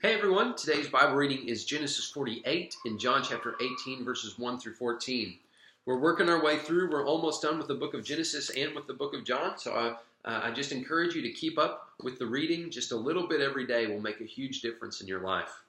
Hey everyone, today's Bible reading is Genesis 48 and John chapter 18 verses 1 through 14. We're working our way through. We're almost done with the book of Genesis and with the book of John, so I just encourage you to keep up with the reading. Just a little bit every day will make a huge difference in your life.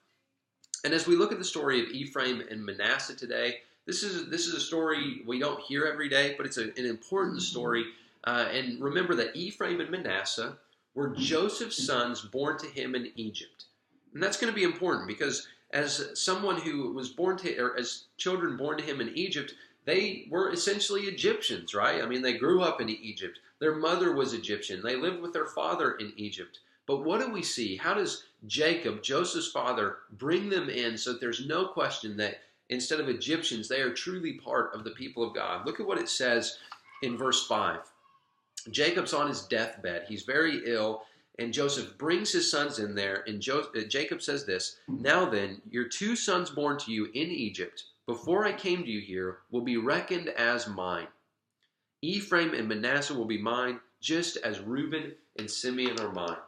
And as we look at the story of Ephraim and Manasseh today, this is a story we don't hear every day, but it's an important story. And remember that Ephraim and Manasseh were Joseph's sons born to him in Egypt. And that's going to be important because as someone who was born to, or as children born to him in Egypt, they were essentially Egyptians, right? I mean, they grew up in Egypt. Their mother was Egyptian. They lived with their father in Egypt. But what do we see? How does Jacob, Joseph's father, bring them in so that there's no question that instead of Egyptians, they are truly part of the people of God? Look at what it says in verse 5. Jacob's on his deathbed. He's very ill. And Joseph brings his sons in there, and Jacob says this, "Now then, your two sons born to you in Egypt, before I came to you here, will be reckoned as mine. Ephraim and Manasseh will be mine, just as Reuben and Simeon are mine."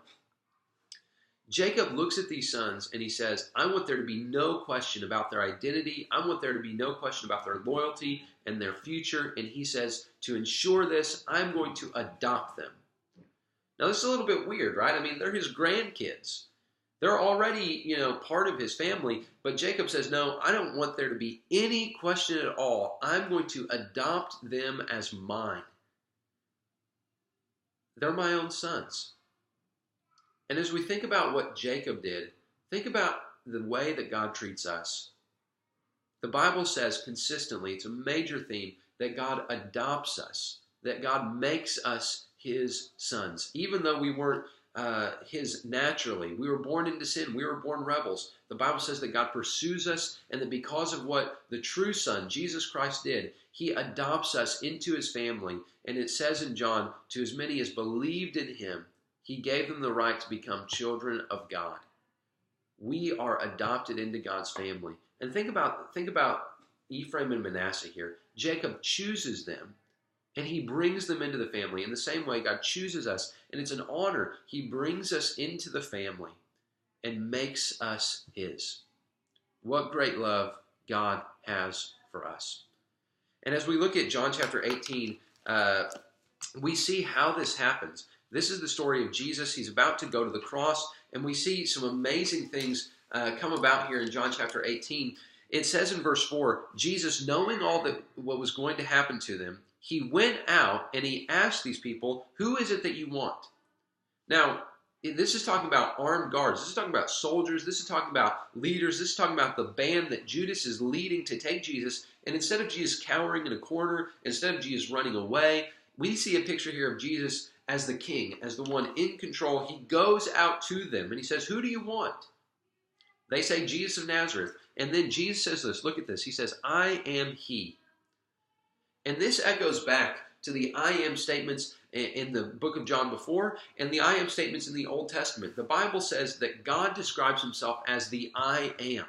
Jacob looks at these sons and he says, I want there to be no question about their identity. I want there to be no question about their loyalty and their future. And he says, to ensure this, I'm going to adopt them. Now, this is a little bit weird, right? I mean, they're his grandkids. They're already, part of his family. But Jacob says, no, I don't want there to be any question at all. I'm going to adopt them as mine. They're my own sons. And as we think about what Jacob did, think about the way that God treats us. The Bible says consistently, it's a major theme, that God adopts us, that God makes us his sons. Even though we weren't his naturally, we were born into sin, we were born rebels. The Bible says that God pursues us and that because of what the true Son, Jesus Christ, did, he adopts us into his family. And it says in John, to as many as believed in him, he gave them the right to become children of God. We are adopted into God's family. And think about Ephraim and Manasseh here. Jacob chooses them, and he brings them into the family. In the same way, God chooses us, and it's an honor. He brings us into the family and makes us his. What great love God has for us. And as we look at John chapter 18, we see how this happens. This is the story of Jesus. He's about to go to the cross, and we see some amazing things come about here in John chapter 18. It says in verse 4, Jesus, knowing all that what was going to happen to them, he went out and he asked these people, who is it that you want? Now, this is talking about armed guards. This is talking about soldiers. This is talking about leaders. This is talking about the band that Judas is leading to take Jesus. And instead of Jesus cowering in a corner, instead of Jesus running away, we see a picture here of Jesus as the king, as the one in control. He goes out to them and he says, who do you want? They say, Jesus of Nazareth. And then Jesus says this, look at this. He says, I am he. And this echoes back to the I am statements in the book of John before and the I am statements in the Old Testament. The Bible says that God describes himself as the I am.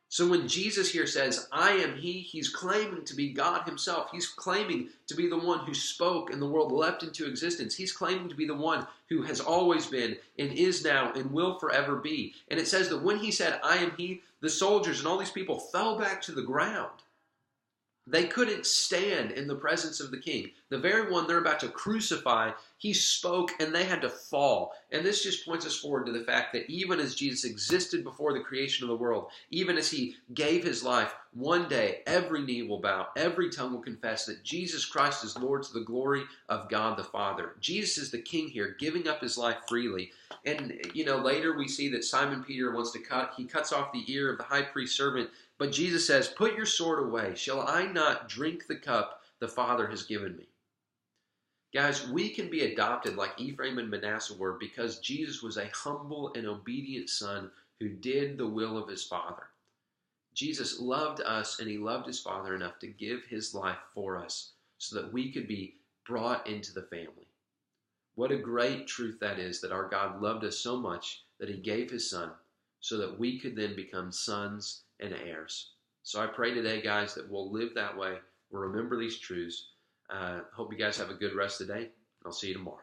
So when Jesus here says, I am he, he's claiming to be God himself. He's claiming to be the one who spoke and the world leapt into existence. He's claiming to be the one who has always been and is now and will forever be. And it says that when he said, I am he, the soldiers and all these people fell back to the ground. They couldn't stand in the presence of the king. The very one they're about to crucify, he spoke and they had to fall. And this just points us forward to the fact that even as Jesus existed before the creation of the world, even as he gave his life, one day every knee will bow, every tongue will confess that Jesus Christ is Lord to the glory of God the Father. Jesus is the king here, giving up his life freely. And, later we see that Simon Peter wants to he cuts off the ear of the high priest's servant. But Jesus says, put your sword away. Shall I not drink the cup the Father has given me? Guys, we can be adopted like Ephraim and Manasseh were because Jesus was a humble and obedient son who did the will of his Father. Jesus loved us and he loved his Father enough to give his life for us so that we could be brought into the family. What a great truth that is, that our God loved us so much that he gave his son so that we could then become sons and heirs. So I pray today, guys, that we'll live that way. We'll remember these truths. Hope you guys have a good rest of the day. I'll see you tomorrow.